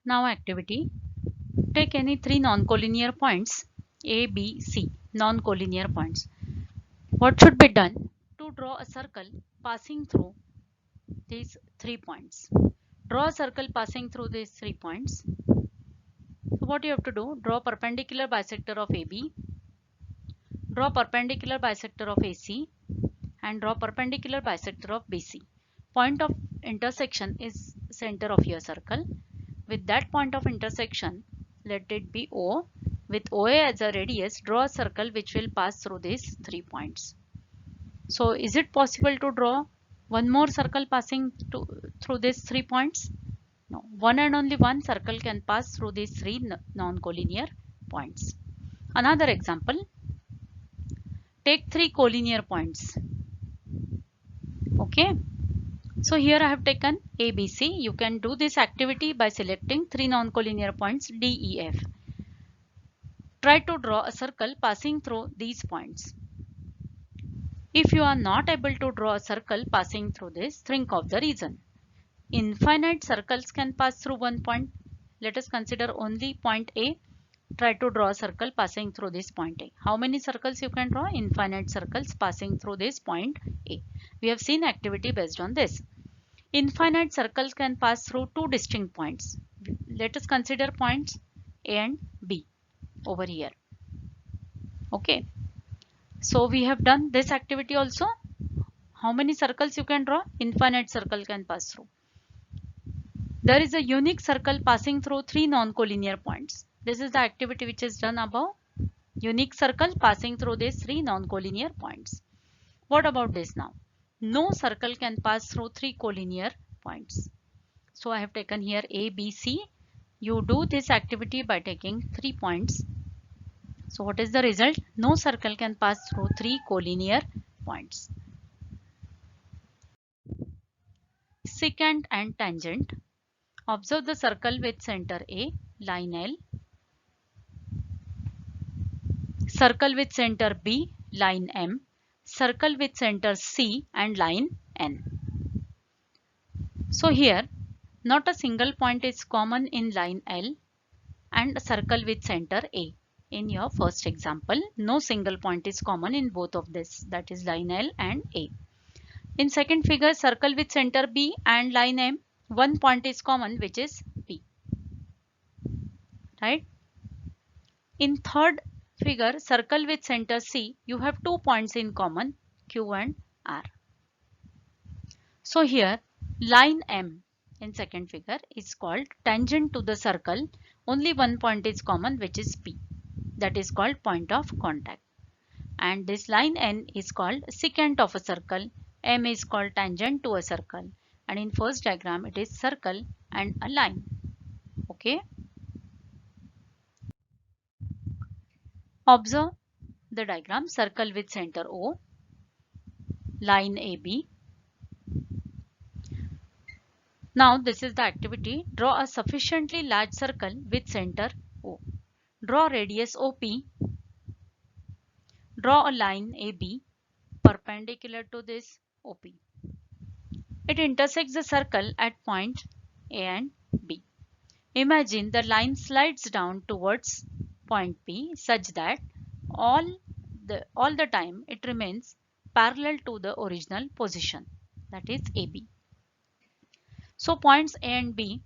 Now activity. Take any three non-collinear points A, B, C, non-collinear points. What should be done? To draw a circle passing through these 3 points. Draw a circle passing through these 3 points. So what you have to do? Draw perpendicular bisector of AB, draw perpendicular bisector of AC, and draw perpendicular bisector of BC. Point of intersection is center of your circle. With that point of intersection, let it be O. With OA as a radius, draw a circle which will pass through these 3 points. So is it possible to draw one more circle passing through these 3 points? No, one and only one circle can pass through these 3 non-collinear points. Another example, take 3 collinear points. Okay, so here I have taken ABC. You can do this activity by selecting 3 non-collinear points D, E, F. Try to draw a circle passing through these points. If you are not able to draw a circle passing through this, think of the reason. Infinite circles can pass through one point. Let us consider only point A. Try to draw a circle passing through this point A. How many circles you can draw? Infinite circles passing through this point A. We have seen activity based on this. Infinite circles can pass through two distinct points. Let us consider points A and B over here. Okay. So we have done this activity also. How many circles you can draw? Infinite circle can pass through. There is a unique circle passing through 3 non-collinear points. This is the activity which is done above. Unique circle passing through these 3 non-collinear points. What about this now? No circle can pass through 3 collinear points. So I have taken here A, B, C. You do this activity by taking 3 points. So what is the result? No circle can pass through 3 collinear points. Secant and tangent. Observe the circle with center A, line L. Circle with center B, line M. Circle with center C and line N. So here, not a single point is common in line L and a circle with center A. In your first example, no single point is common in both of this, that is line L and A. In second figure, circle with center B and line M, one point is common, which is P. Right? In third figure, circle with center C, you have 2 points in common, Q and R. So here, line M in second figure is called tangent to the circle. Only one point is common, which is P. That is called point of contact. And this line N is called secant of a circle. M is called tangent to a circle. And in first diagram, it is circle and a line. Okay. Observe the diagram, circle with center O, line AB. Now this is the activity. Draw a sufficiently large circle with center O. Draw radius OP. Draw a line AB perpendicular to this OP. It intersects the circle at point A and B. Imagine the line slides down towards point P such that all the time it remains parallel to the original position, that is AB. So points A and B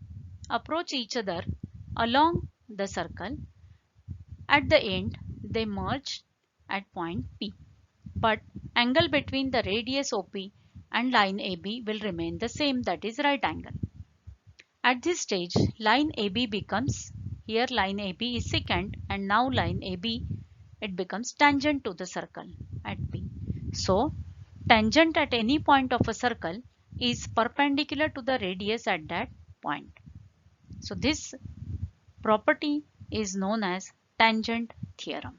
approach each other along the circle. At the end, they merge at point P. But angle between the radius OP and line AB will remain the same, that is right angle. At this stage, line AB becomes, here line AB is secant and now line AB, it becomes tangent to the circle at P. So tangent at any point of a circle is perpendicular to the radius at that point. So this property is known as tangent theorem.